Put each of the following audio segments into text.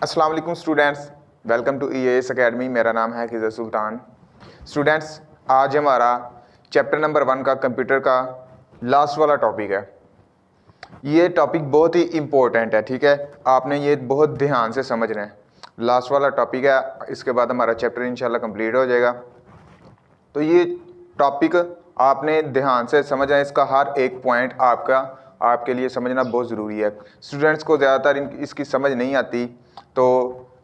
अस्सलाम वालेकुम students, welcome to EAS academy. मेरा नाम है खिज़र सुल्तान। स्टूडेंट्स, आज हमारा चैप्टर नंबर 1 का कंप्यूटर का लास्ट वाला टॉपिक है। ये टॉपिक बहुत ही इम्पोर्टेंट है, ठीक है। आपने ये बहुत ध्यान से समझना है। लास्ट वाला टॉपिक है, इसके बाद हमारा चैप्टर इंशाल्लाह कंप्लीट हो जाएगा। तो ये टॉपिक आपने ध्यान से समझना है, इसका हर एक पॉइंट आपके लिए समझना बहुत ज़रूरी है। स्टूडेंट्स को ज़्यादातर इसकी समझ नहीं आती, तो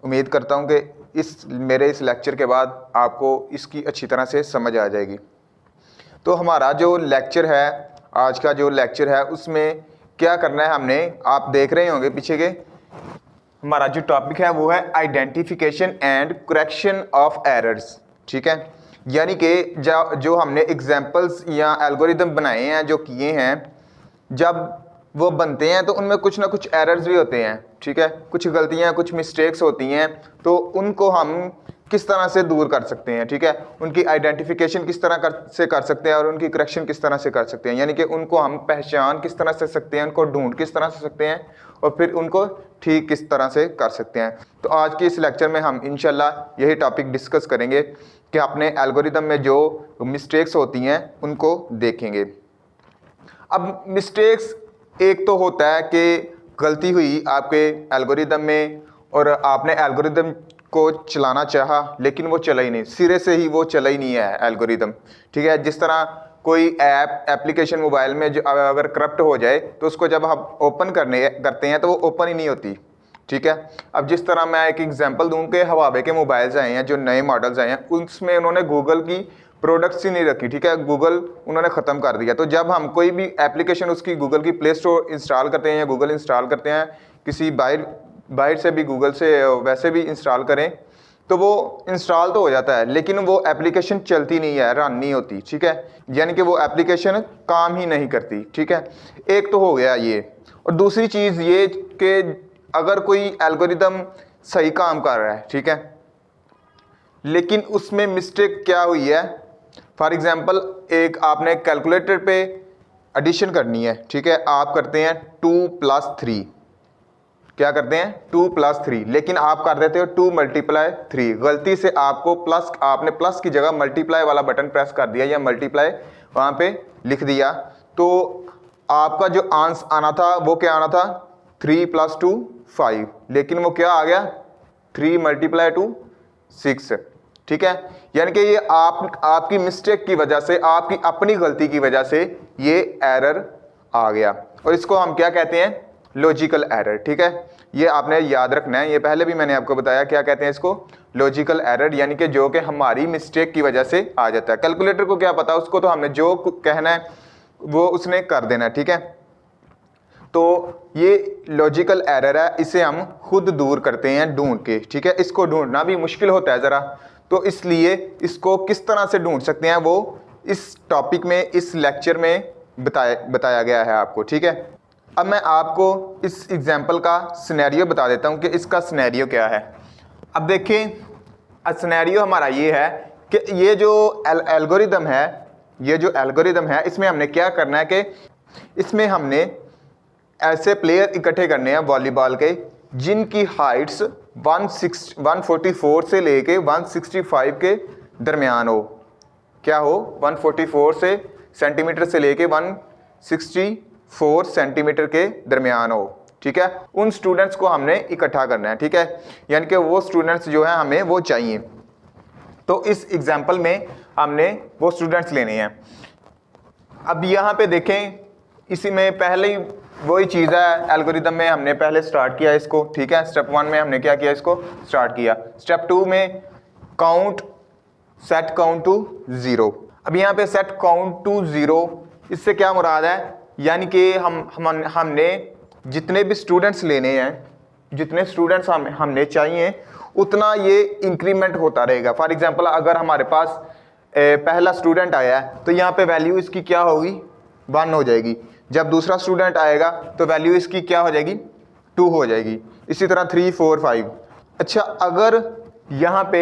उम्मीद करता हूँ कि मेरे इस लेक्चर के बाद आपको इसकी अच्छी तरह से समझ आ जाएगी। तो हमारा जो लेक्चर है, आज का जो लेक्चर है, उसमें क्या करना है हमने, आप देख रहे होंगे पीछे के, हमारा जो टॉपिक है वो है identification and correction of errors, ठीक है। यानी कि जो हमने एग्जाम्पल्स या एल्गोरिदम बनाए हैं, जो किए हैं, जब वो बनते हैं तो उनमें कुछ ना कुछ एरर्स भी होते हैं, ठीक है। कुछ गलतियां, कुछ मिस्टेक्स होती हैं, तो उनको हम किस तरह से दूर कर सकते हैं, ठीक है। उनकी आइडेंटिफिकेशन किस तरह से कर सकते हैं और उनकी करेक्शन किस तरह से कर सकते हैं, यानी कि उनको हम पहचान किस तरह से सकते हैं, उनको ढूंढ किस तरह से सकते हैं और फिर उनको ठीक किस तरह से कर सकते हैं। तो आज के इस लेक्चर में हम इंशाल्लाह यही टॉपिक डिस्कस करेंगे कि अपने एल्गोरिदम में जो मिस्टेक्स होती हैं उनको देखेंगे। अब मिस्टेक्स एक तो होता है कि गलती हुई आपके एल्गोरिदम में और आपने एल्गोरिदम को चलाना चाहा लेकिन वो चला ही नहीं, सिरे से ही वो चला ही नहीं है एल्गोरिदम, ठीक है। जिस तरह कोई एप्लीकेशन मोबाइल में जो अगर करप्ट हो जाए तो उसको जब हम ओपन करते हैं तो वो ओपन ही नहीं होती, ठीक है। अब जिस तरह मैं एक एग्जांपल दूं कि हवावे के मोबाइल्स आए हैं, जो नए मॉडल्स आए हैं, उसमें उन्होंने गूगल की प्रोडक्ट्स ही नहीं रखी, ठीक है। गूगल उन्होंने ख़त्म कर दिया। तो जब हम कोई भी एप्लीकेशन उसकी गूगल की प्ले स्टोर इंस्टॉल करते हैं या गूगल इंस्टॉल करते हैं, किसी बाहर से भी गूगल से वैसे भी इंस्टॉल करें, तो वो इंस्टॉल तो हो जाता है लेकिन वो एप्लीकेशन चलती नहीं है, रन नहीं होती, ठीक है। यानी कि वो एप्लीकेशन काम ही नहीं करती, ठीक है। एक तो हो गया ये। और दूसरी चीज़ ये कि अगर कोई एल्गोरिदम सही काम कर रहा है, ठीक है, लेकिन उसमें मिस्टेक क्या हुई है, फॉर एग्जांपल एक आपने कैलकुलेटर पे एडिशन करनी है, ठीक है। आप करते हैं 2 + 3, क्या करते हैं 2 + 3, लेकिन आप कर देते हो 2 × 3। गलती से आपने प्लस की जगह मल्टीप्लाई वाला बटन प्रेस कर दिया या मल्टीप्लाई वहाँ पे लिख दिया, तो आपका जो आंसर आना था वो क्या आना था, 3 + 2 5, लेकिन वो क्या आ गया 3 × 2 6, ठीक है। यानी कि ये आपकी मिस्टेक की वजह से, आपकी अपनी गलती की वजह से ये एरर आ गया, और इसको हम क्या कहते हैं, लॉजिकल एरर, ठीक है। ये आपने याद रखना है, ये पहले भी मैंने आपको बताया क्या कहते हैं इसको, लॉजिकल एरर, यानी कि जो कि हमारी मिस्टेक की वजह से आ जाता है। कैलकुलेटर को क्या पता, उसको तो हमने जो कहना है वो उसने कर देना है, ठीक है। तो ये लॉजिकल एरर है, इसे हम खुद दूर करते हैं ढूंढ के, ठीक है। इसको ढूंढना भी मुश्किल होता है ज़रा, तो इसलिए इसको किस तरह से ढूंढ सकते हैं वो इस टॉपिक में, इस लेक्चर में बताया गया है आपको, ठीक है। अब मैं आपको इस एग्जांपल का सिनेरियो बता देता हूं कि इसका सिनेरियो क्या है। अब देखें, सिनेरियो हमारा ये है कि ये जो एल्गोरिदम है, इसमें हमने क्या करना है कि इसमें हमने ऐसे प्लेयर इकट्ठे करने हैं वॉलीबॉल के, जिनकी हाइट्स 144 से लेके 165 के दरमियान हो। क्या हो, 144 सेंटीमीटर से लेके 164 सेंटीमीटर के दरमियान हो, ठीक है। उन स्टूडेंट्स को हमने इकट्ठा करना है, ठीक है। यानी कि वो स्टूडेंट्स जो है हमें वो चाहिए। तो इस एग्जांपल में हमने वो स्टूडेंट्स लेने हैं। अब यहाँ पे देखें, इसी में पहले ही वही चीज़ है, एल्गोरिदम में हमने पहले स्टार्ट किया इसको, ठीक है। स्टेप 1 में हमने क्या किया, इसको स्टार्ट किया। स्टेप 2 में सेट काउंट टू 0। अब यहाँ पे सेट काउंट टू 0, इससे क्या मुराद है, यानी कि हमने जितने भी स्टूडेंट्स लेने हैं, जितने स्टूडेंट्स हमने चाहिए, उतना ये इंक्रीमेंट होता रहेगा। फॉर एग्जांपल अगर हमारे पास पहला स्टूडेंट आया है तो यहाँ पे वैल्यू इसकी क्या होगी, 1 हो जाएगी। जब दूसरा स्टूडेंट आएगा तो वैल्यू इसकी क्या हो जाएगी, 2 हो जाएगी। इसी तरह 3 4 5। अच्छा, अगर यहाँ पे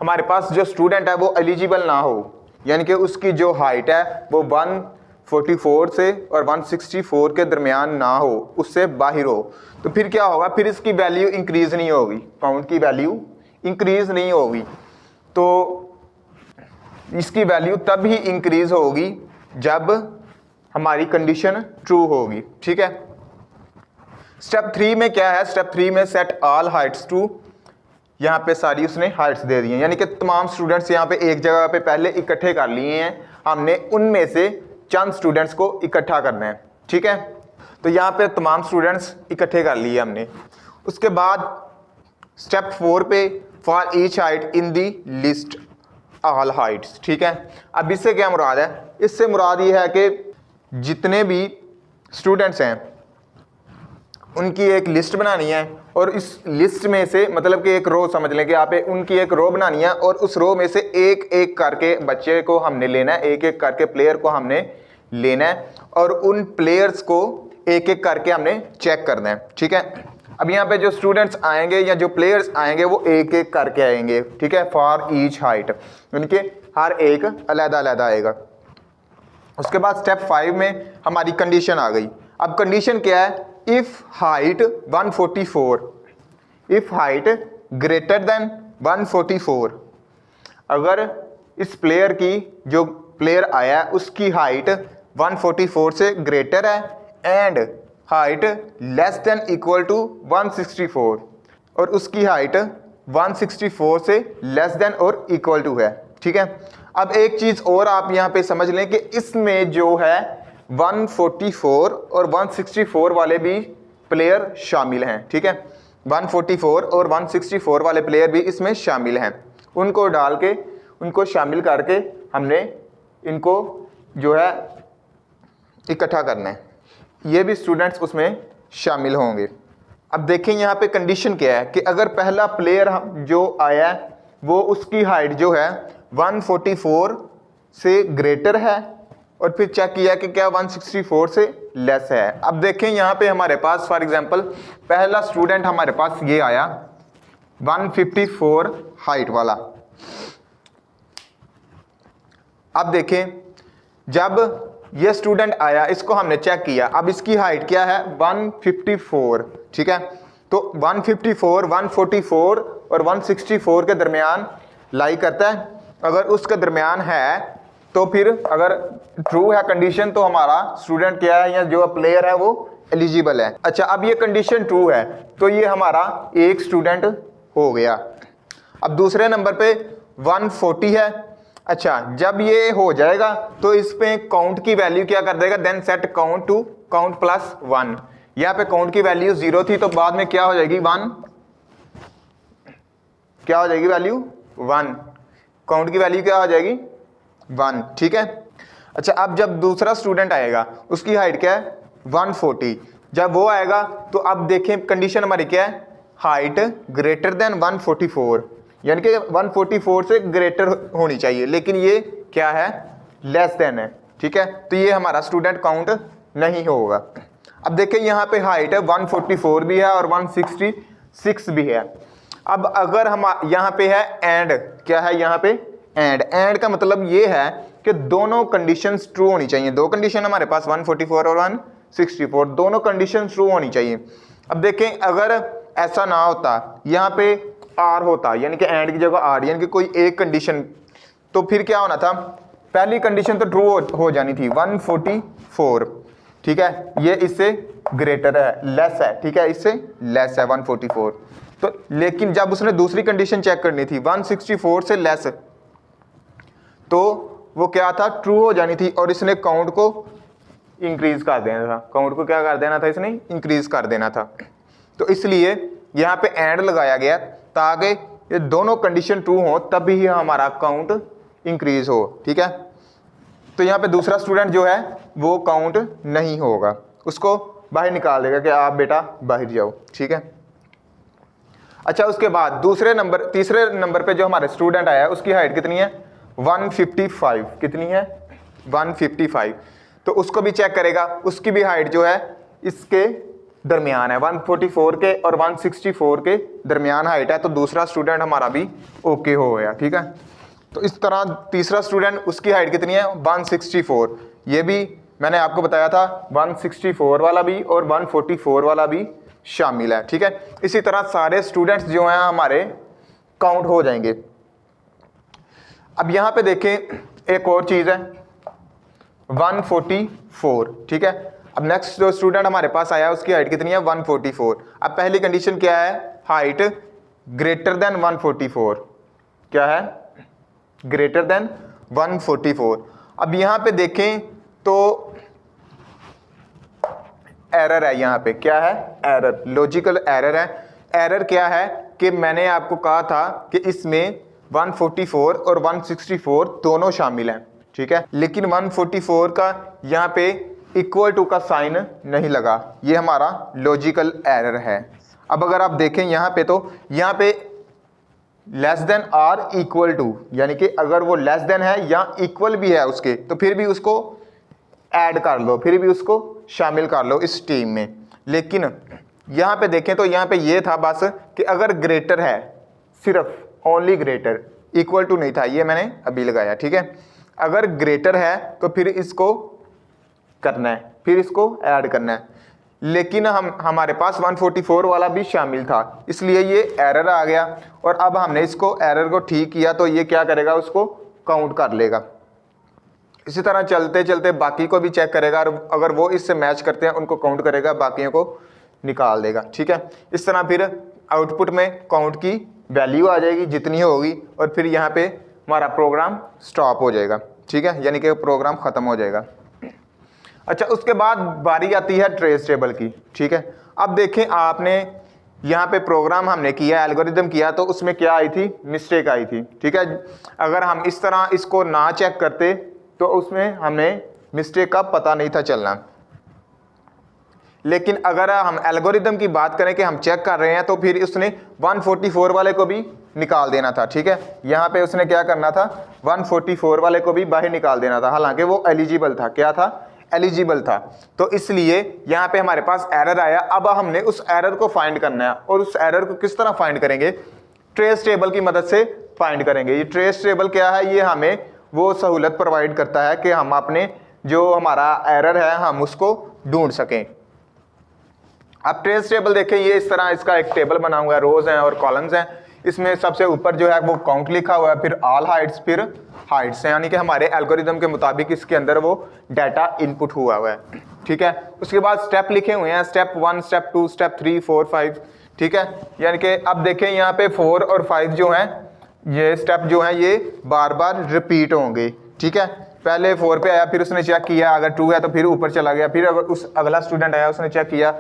हमारे पास जो स्टूडेंट है वो एलिजिबल ना हो, यानी कि उसकी जो हाइट है वो 144 से और 164 के दरमियान ना हो, उससे बाहर हो, तो फिर क्या होगा, फिर इसकी वैल्यू इंक्रीज नहीं होगी, काउंट की वैल्यू इंक्रीज नहीं होगी। तो इसकी वैल्यू तब ही इंक्रीज होगी जब हमारी कंडीशन ट्रू होगी। ठीक है। स्टेप 3 में क्या है, स्टेप 3 में सेट ऑल हाइट्स टू, यहाँ पे सारी उसने हाइट्स दे दी हैं, यानी कि तमाम स्टूडेंट्स यहाँ पे एक जगह पे पहले इकट्ठे कर लिए हैं, हमने उनमें से चंद स्टूडेंट्स को इकट्ठा करना है। ठीक है। तो यहाँ पे तमाम स्टूडेंट्स इकट्ठे कर लिए हमने। उसके बाद स्टेप 4 पे for each height in the list all Heights. ठीक है। अब इससे क्या मुराद है, इससे मुराद ये है कि जितने भी स्टूडेंट्स हैं उनकी एक लिस्ट बनानी है, और इस लिस्ट में से मतलब कि एक रो समझ लें कि आप उनकी एक रो बनानी है, और उस रो में से एक एक करके बच्चे को हमने लेना है, एक एक करके प्लेयर को हमने लेना है, और उन प्लेयर्स को एक एक करके हमने चेक करना है। ठीक है। अब यहाँ पे जो स्टूडेंट्स आएंगे या जो प्लेयर्स आएंगे वो एक एक करके आएंगे। ठीक है। फॉर ईच हाइट, उनके हर एक अलग अलग आएगा। उसके बाद स्टेप 5 में हमारी कंडीशन आ गई। अब कंडीशन क्या है, if height 144, if height greater than 144, अगर इस प्लेयर की, जो प्लेयर आया है उसकी हाइट 144 से ग्रेटर है, and height less than equal to 164, और उसकी हाइट 164 से लेस देन और इक्वल टू है। ठीक है। अब एक चीज और आप यहाँ पे समझ लें कि इसमें जो है 144 और 164 वाले भी प्लेयर शामिल हैं। ठीक है। 144 और 164 वाले प्लेयर भी इसमें शामिल हैं। उनको डाल के, उनको शामिल करके हमने इनको जो है इकट्ठा करना है, ये भी स्टूडेंट्स उसमें शामिल होंगे। अब देखें यहाँ पे कंडीशन क्या है कि अगर पहला प्लेयर जो आया है वो उसकी हाइट जो है 144 से ग्रेटर है, और फिर चेक किया कि क्या 164 से लेस है। अब देखें यहाँ पे हमारे पास फॉर एग्जांपल पहला स्टूडेंट हमारे पास ये आया 154 हाइट वाला। अब देखें जब ये स्टूडेंट आया, इसको हमने चेक किया, अब इसकी हाइट क्या है 154। ठीक है। तो 154, 144 और 164 के दरमियान लाई करता है। अगर उसके दरमियान है तो फिर अगर ट्रू है कंडीशन तो हमारा स्टूडेंट क्या है या जो प्लेयर है वो एलिजिबल है। अच्छा, अब ये कंडीशन ट्रू है तो ये हमारा एक स्टूडेंट हो गया। अब दूसरे नंबर पे 140 है। अच्छा, जब ये हो जाएगा तो इस पे काउंट की वैल्यू क्या कर देगा, then set count to count plus 1। यहाँ पे काउंट की वैल्यू 0 थी तो बाद में क्या हो जाएगी 1, क्या हो जाएगी वैल्यू 1, काउंट की वैल्यू क्या हो जाएगी 1। ठीक है। अच्छा, अब जब दूसरा स्टूडेंट आएगा उसकी हाइट क्या है 140, जब वो आएगा तो अब देखें कंडीशन हमारी क्या है, हाइट ग्रेटर देन 144, यानी कि 144 से ग्रेटर होनी चाहिए, लेकिन ये क्या है लेस देन है। ठीक है। तो ये हमारा स्टूडेंट काउंट नहीं होगा। अब देखें यहाँ पे हाइट है 144 भी है और 166 भी है। अब अगर हम यहाँ पे है एंड, क्या है यहाँ पे एंड का मतलब ये है कि दोनों कंडीशंस ट्रू होनी चाहिए। दो कंडीशन हमारे पास 144 और 164, दोनों कंडीशन ट्रू होनी चाहिए। अब देखें अगर ऐसा ना होता, यहाँ पे आर होता, यानी कि एंड की जगह आर, यानी कि कोई एक कंडीशन, तो फिर क्या होना था, पहली कंडीशन तो ट्रू हो जानी थी 144। ठीक है, ये इससे ग्रेटर है, लेस है। ठीक है, इससे लेस है 144। तो लेकिन जब उसने दूसरी कंडीशन चेक करनी थी 164 से लेस, तो वो क्या था ट्रू हो जानी थी और इसने काउंट को इंक्रीज कर देना था। काउंट को क्या कर देना था, इसने इंक्रीज कर देना था। तो इसलिए यहाँ पे एंड लगाया गया ताकि ये दोनों कंडीशन ट्रू हो तभी ही हमारा काउंट इंक्रीज हो। ठीक है। तो यहाँ पे दूसरा स्टूडेंट जो है वो काउंट नहीं होगा, उसको बाहर निकाल देगा कि आप बेटा बाहर जाओ। ठीक है। अच्छा, उसके बाद तीसरे नंबर पे जो हमारे स्टूडेंट आया उसकी हाइट कितनी है 155, कितनी है 155। तो उसको भी चेक करेगा, उसकी भी हाइट जो है इसके दरमियान है, 144 के और 164 के दरमियान हाइट है, तो दूसरा स्टूडेंट हमारा भी ओके हो गया। ठीक है। तो इस तरह तीसरा स्टूडेंट उसकी हाइट कितनी है 164, ये भी मैंने आपको बताया था 164 वाला भी और 144 वाला भी शामिल है, ठीक है। इसी तरह सारे स्टूडेंट्स जो हैं हमारे काउंट हो जाएंगे। अब यहाँ पे देखें एक और चीज़ है 144, ठीक है। अब नेक्स्ट जो स्टूडेंट हमारे पास आया उसकी हाइट कितनी है 144। अब पहली कंडीशन क्या है, हाइट ग्रेटर देन 144, क्या है ग्रेटर देन 144। अब यहाँ पे देखें तो एरर है, यहाँ पे क्या है एरर, लॉजिकल एरर है। एरर क्या है कि मैंने आपको कहा था कि इसमें 144 और 164 दोनों शामिल हैं, ठीक है, लेकिन 144 का यहाँ पे इक्वल टू का साइन नहीं लगा, ये हमारा लॉजिकल एरर है। अब अगर आप देखें यहाँ पे तो यहाँ पे less than or equal to, यानी कि अगर वो लेस देन है या इक्वल भी है उसके तो फिर भी उसको ऐड कर लो, फिर भी उसको शामिल कर लो इस टीम में। लेकिन यहाँ पे देखें तो यहाँ पे ये था बस कि अगर ग्रेटर है, सिर्फ ओनली ग्रेटर, इक्वल टू नहीं था, ये मैंने अभी लगाया, ठीक है। अगर ग्रेटर है तो फिर इसको करना है, फिर इसको ऐड करना है, लेकिन हमारे पास 144 वाला भी शामिल था, इसलिए ये एरर आ गया। और अब हमने इसको एरर को ठीक किया तो ये क्या करेगा, उसको काउंट कर लेगा। इसी तरह चलते चलते बाकी को भी चेक करेगा और अगर वो इससे मैच करते हैं उनको काउंट करेगा, बाकियों को निकाल देगा, ठीक है। इस तरह फिर आउटपुट में काउंट की वैल्यू आ जाएगी जितनी होगी और फिर यहाँ पे हमारा प्रोग्राम स्टॉप हो जाएगा, ठीक है, यानी कि प्रोग्राम ख़त्म हो जाएगा। अच्छा, उसके बाद बारी आती है ट्रेस टेबल की, ठीक है। अब देखें आपने यहाँ पे प्रोग्राम हमने किया, एल्गोरिदम किया, तो उसमें क्या आई थी, मिस्टेक आई थी, ठीक है। अगर हम इस तरह इसको ना चेक करते तो उसमें हमें मिस्टेक का पता नहीं था चलना। लेकिन अगर हम एल्गोरिदम की बात करें कि हम चेक कर रहे हैं तो फिर उसने 144 वाले को भी निकाल देना था, ठीक है। यहाँ पे उसने क्या करना था, 144 वाले को भी बाहर निकाल देना था, हालांकि वो एलिजिबल था, क्या था, एलिजिबल था। तो इसलिए यहाँ पे हमारे पास एरर आया। अब हमने उस एरर को फाइंड करना है, और उस एरर को किस तरह फाइंड करेंगे, ट्रेस टेबल की मदद से फाइंड करेंगे। ये ट्रेस टेबल क्या है, ये हमें वो सहूलत प्रोवाइड करता है कि हम अपने जो हमारा एरर है हम उसको ढूंढ सकें। अब ट्रेस टेबल देखें, ये इस तरह इसका एक टेबल बना हुआ है, रोज हैं और कॉलम्स हैं। इसमें सबसे ऊपर जो है वो काउंट लिखा हुआ है, फिर ऑल हाइट्स, फिर हाइट्स हैं, यानी कि हमारे एल्गोरिदम के मुताबिक इसके अंदर वो डाटा इनपुट हुआ है, ठीक है। उसके बाद स्टेप लिखे हुए हैं, स्टेप 1, स्टेप 2, स्टेप 3, 4, 5, ठीक है। यानी कि अब देखें यहाँ पे 4 और 5 जो हैं, ये स्टेप जो हैं ये बार बार रिपीट होंगे, ठीक है। पहले 4 पे आया, फिर उसने चेक किया, अगर ट्रू है तो फिर ऊपर चला गया, फिर अगर उस अगला स्टूडेंट आया उसने चेक किया,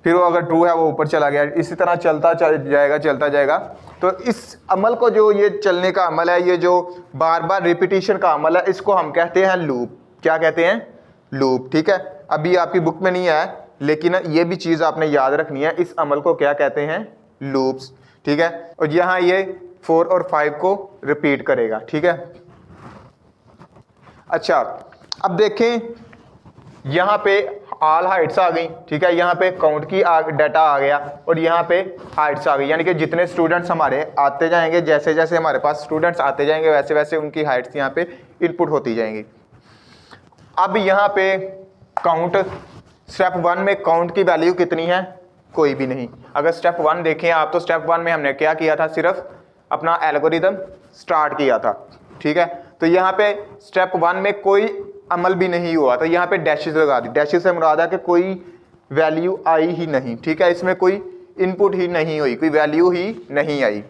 फिर वो अगर ट्रू है वो ऊपर चला गया, इसी तरह चलता जाएगा। तो इस अमल को, जो ये चलने का अमल है, ये जो बार बार रिपीटिशन का अमल है, इसको हम कहते हैं लूप। क्या कहते हैं, लूप, ठीक है। अभी आपकी बुक में नहीं है, लेकिन ये भी चीज़ आपने याद रखनी है, इस अमल को क्या कहते हैं, लूप्स, ठीक है। और यहाँ ये 4 और 5 को रिपीट करेगा, ठीक है। अच्छा, अब देखें यहाँ पे ऑल हाइट्स आ गई, ठीक है, यहाँ पे काउंट की डाटा आ गया और यहाँ पे हाइट्स आ गई, यानी कि जितने स्टूडेंट्स हमारे आते जाएंगे, जैसे जैसे हमारे पास स्टूडेंट्स आते जाएंगे वैसे वैसे उनकी हाइट्स यहाँ पे इनपुट होती जाएंगी। अब यहाँ पे काउंट, स्टेप 1 में काउंट की वैल्यू कितनी है, कोई भी नहीं। अगर स्टेप 1 देखें आप तो स्टेप 1 में हमने क्या किया था, सिर्फ अपना एल्गोरिदम स्टार्ट किया था, ठीक है। तो यहाँ पे स्टेप 1 में कोई अमल भी नहीं हुआ, तो यहाँ पे डैशेस लगा दी। डैशेस से मुराद है कि कोई वैल्यू आई ही नहीं, ठीक है, इसमें कोई इनपुट ही नहीं हुई, कोई वैल्यू ही नहीं आई,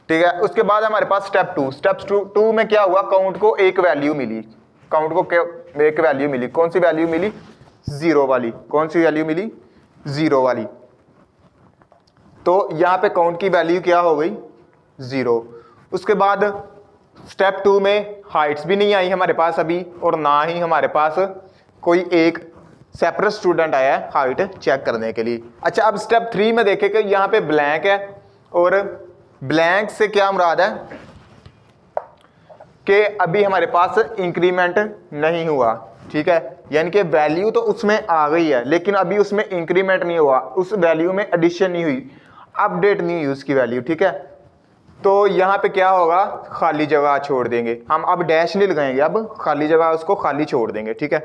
ठीक है। उसके बाद हमारे पास स्टेप 2, स्टेप 2 में क्या हुआ, काउंट को एक वैल्यू मिली, काउंट को एक वैल्यू मिली। कौन सी वैल्यू मिली, 0 वाली। कौन सी वैल्यू मिली, 0 वाली। तो यहाँ पे काउंट की वैल्यू क्या हो गई, 0। उसके बाद स्टेप 2 में हाइट्स भी नहीं आई हमारे पास अभी, और ना ही हमारे पास कोई एक सेपरेट स्टूडेंट आया है हाइट चेक करने के लिए। अच्छा, अब स्टेप 3 में देखें कि यहाँ पे ब्लैंक है, और ब्लैंक से क्या मुराद है कि अभी हमारे पास इंक्रीमेंट नहीं हुआ, ठीक है, यानी कि वैल्यू तो उसमें आ गई है लेकिन अभी उसमें इंक्रीमेंट नहीं हुआ, उस वैल्यू में एडिशन नहीं हुई, अपडेट नहीं हुई उसकी वैल्यू, ठीक है। तो यहाँ पे क्या होगा, खाली जगह छोड़ देंगे हम, अब डैश नहीं लगाएंगे, अब खाली जगह उसको खाली छोड़ देंगे, ठीक है।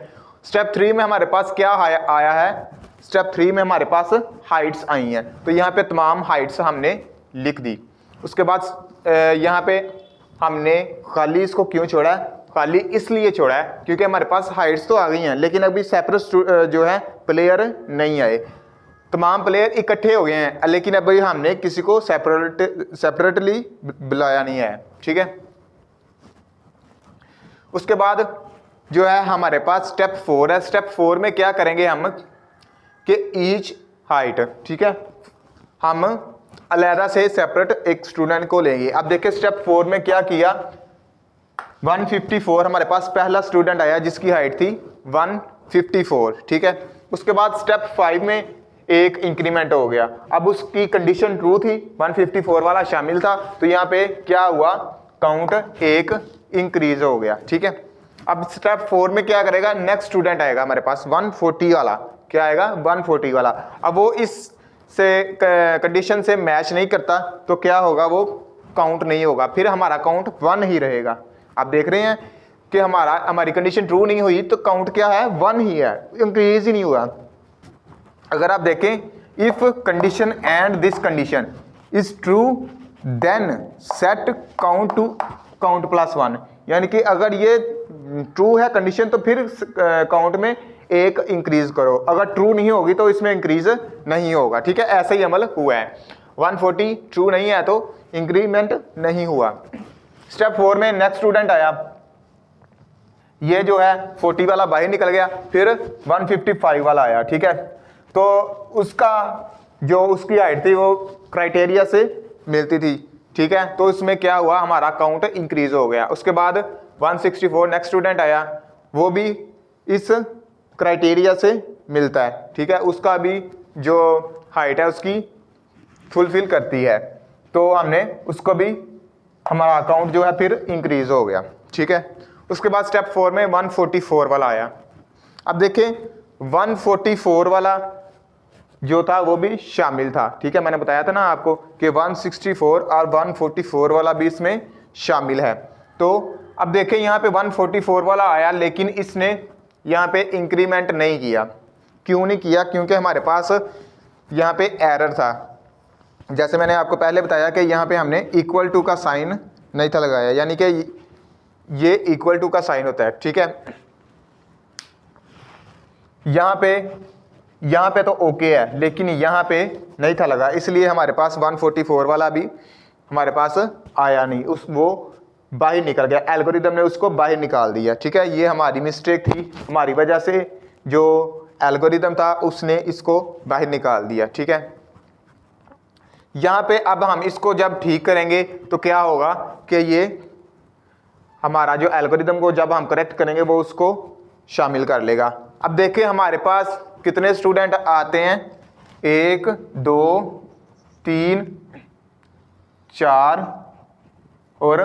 स्टेप 3 में हमारे पास क्या आया है, स्टेप 3 में हमारे पास हाइट्स आई हैं, तो यहाँ पे तमाम हाइट्स हमने लिख दी। उसके बाद यहाँ पे हमने खाली इसको क्यों छोड़ा है, खाली इसलिए छोड़ा है क्योंकि हमारे पास हाइट्स तो आ गई हैं लेकिन अभी सेपरेट जो है प्लेयर नहीं आए, तमाम प्लेयर इकट्ठे हो गए हैं लेकिन अभी हमने किसी को सेपरेटली बुलाया नहीं है, ठीक है। उसके बाद जो है हमारे पास स्टेप 4 है। स्टेप 4 में क्या करेंगे हम कि ईच हाइट, ठीक है, हम अलहदा से सेपरेट एक स्टूडेंट को लेंगे। अब देखिए स्टेप 4 में क्या किया, 154 हमारे पास पहला स्टूडेंट आया जिसकी हाइट थी 154, ठीक है। उसके बाद स्टेप 5 में एक इंक्रीमेंट हो गया, अब उसकी कंडीशन ट्रू थी, 154 वाला शामिल था, तो यहाँ पे क्या हुआ, काउंट एक इंक्रीज हो गया, ठीक है। अब स्टेप 4 में क्या करेगा, नेक्स्ट स्टूडेंट आएगा हमारे पास 140 वाला, क्या आएगा 140 वाला। अब वो इस से कंडीशन से मैच नहीं करता तो क्या होगा, वो काउंट नहीं होगा, फिर हमारा काउंट 1 ही रहेगा। आप देख रहे हैं कि हमारी कंडीशन ट्रू नहीं हुई तो काउंट क्या है, 1 ही है, इंक्रीज ही नहीं हुआ। अगर आप देखें, if condition and this condition is true then set count to count +1, यानी कि अगर ये ट्रू है कंडीशन तो फिर काउंट में एक इंक्रीज करो, अगर ट्रू नहीं होगी तो इसमें इंक्रीज नहीं होगा, ठीक है। ऐसा ही अमल हुआ है, 140 ट्रू नहीं है तो इंक्रीमेंट नहीं हुआ। स्टेप 4 में नेक्स्ट स्टूडेंट आया, ये जो है 40 वाला बाहर निकल गया, फिर 155 वाला आया, ठीक है। तो उसका जो उसकी हाइट थी वो क्राइटेरिया से मिलती थी, ठीक है, तो इसमें क्या हुआ, हमारा काउंट इंक्रीज हो गया। उसके बाद 164 नेक्स्ट स्टूडेंट आया, वो भी इस क्राइटेरिया से मिलता है, ठीक है, उसका भी जो हाइट है उसकी फुलफिल करती है, तो हमने उसको भी, हमारा अकाउंट जो है फिर इंक्रीज हो गया, ठीक है। उसके बाद स्टेप 4 में 144 वाला आया। अब देखिए 144 वाला जो था वो भी शामिल था, ठीक है, मैंने बताया था ना आपको कि 164 और 144 वाला भी इसमें शामिल है। तो अब देखें यहाँ पे 144 वाला आया लेकिन इसने यहाँ पे इंक्रीमेंट नहीं किया, क्यों नहीं किया, क्योंकि हमारे पास यहाँ पे एरर था। जैसे मैंने आपको पहले बताया कि यहाँ पे हमने इक्वल टू का साइन नहीं था लगाया, यानी कि ये इक्वल टू का साइन होता है, ठीक है। यहाँ पे तो ओके है लेकिन यहाँ पे नहीं था लगा, इसलिए हमारे पास 144 वाला भी हमारे पास आया नहीं, वो बाहर निकल गया, एल्गोरिदम ने उसको बाहर निकाल दिया, ठीक है। ये हमारी मिस्टेक थी, हमारी वजह से जो एल्गोरिदम था उसने इसको बाहर निकाल दिया, ठीक है। यहाँ पे अब हम इसको जब ठीक करेंगे तो क्या होगा कि ये हमारा जो एल्गोरिदम को जब हम करेक्ट करेंगे वो उसको शामिल कर लेगा। अब देखिए हमारे पास कितने स्टूडेंट आते हैं, 1 2 3 4 और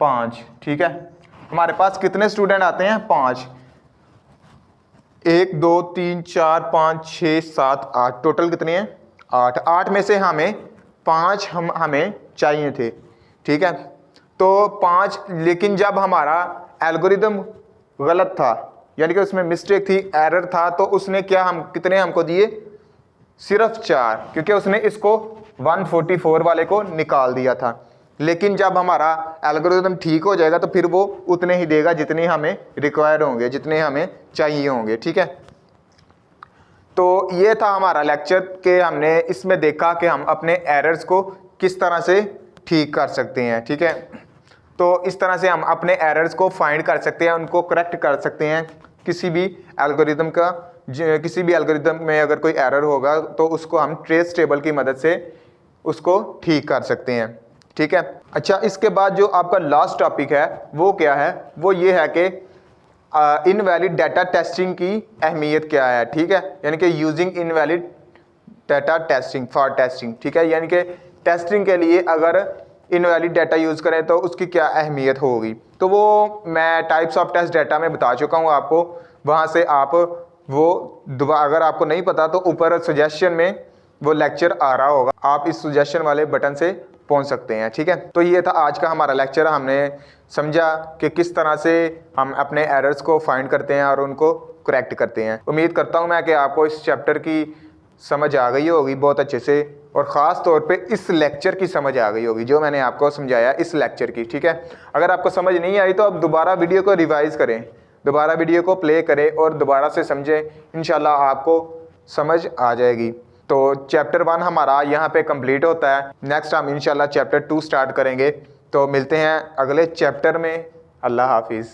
5, ठीक है। हमारे पास कितने स्टूडेंट आते हैं, 5, 1 2 3 4 5 6 7 8, टोटल कितने हैं, 8। 8 में से हमें 5 हमें चाहिए थे, ठीक है। तो 5, लेकिन जब हमारा एल्गोरिदम गलत था, यानी कि उसमें मिस्टेक थी, एरर था, तो उसने क्या कितने हमको दिए, सिर्फ 4, क्योंकि उसने इसको 144 वाले को निकाल दिया था। लेकिन जब हमारा एल्गोरिदम ठीक हो जाएगा तो फिर वो उतने ही देगा जितने हमें रिक्वायर होंगे, जितने हमें चाहिए होंगे, ठीक है। तो ये था हमारा लेक्चर कि हमने इसमें देखा कि हम अपने एरर्स को किस तरह से ठीक कर सकते हैं, ठीक है। तो इस तरह से हम अपने एरर्स को फाइंड कर सकते हैं, उनको करेक्ट कर सकते हैं। किसी भी एल्गोरिदम में अगर कोई एरर होगा तो उसको हम ट्रेस टेबल की मदद से उसको ठीक कर सकते हैं, ठीक है। अच्छा, इसके बाद जो आपका लास्ट टॉपिक है वो क्या है, वो ये है कि इनवैलिड डाटा टेस्टिंग की अहमियत क्या है, ठीक है, यानी कि using invalid data testing for testing, ठीक है, यानी कि टेस्टिंग के लिए अगर इनवैलिड डाटा यूज़ करें तो उसकी क्या अहमियत होगी। तो वो मैं टाइप्स ऑफ टेस्ट डाटा में बता चुका हूँ आपको, वहाँ से आप वो अगर आपको नहीं पता तो ऊपर सजेशन में वो लेक्चर आ रहा होगा, आप इस सजेशन वाले बटन से पहुंच सकते हैं। ठीक है, तो ये था आज का हमारा लेक्चर। हमने समझा कि किस तरह से हम अपने एरर्स को फाइंड करते हैं और उनको करेक्ट करते हैं। उम्मीद करता हूँ मैं कि आपको इस चैप्टर की समझ आ गई होगी बहुत अच्छे से, और ख़ास तौर पे इस लेक्चर की समझ आ गई होगी जो मैंने आपको समझाया इस लेक्चर की। ठीक है, अगर आपको समझ नहीं आई तो आप दोबारा वीडियो को रिवाइज़ करें, दोबारा वीडियो को प्ले करें और दोबारा से समझें, इंशाल्लाह आपको समझ आ जाएगी। तो चैप्टर 1 हमारा यहाँ पे कंप्लीट होता है। नेक्स्ट हम इंशाल्लाह चैप्टर 2 स्टार्ट करेंगे। तो मिलते हैं अगले चैप्टर में। अल्लाह हाफिज़।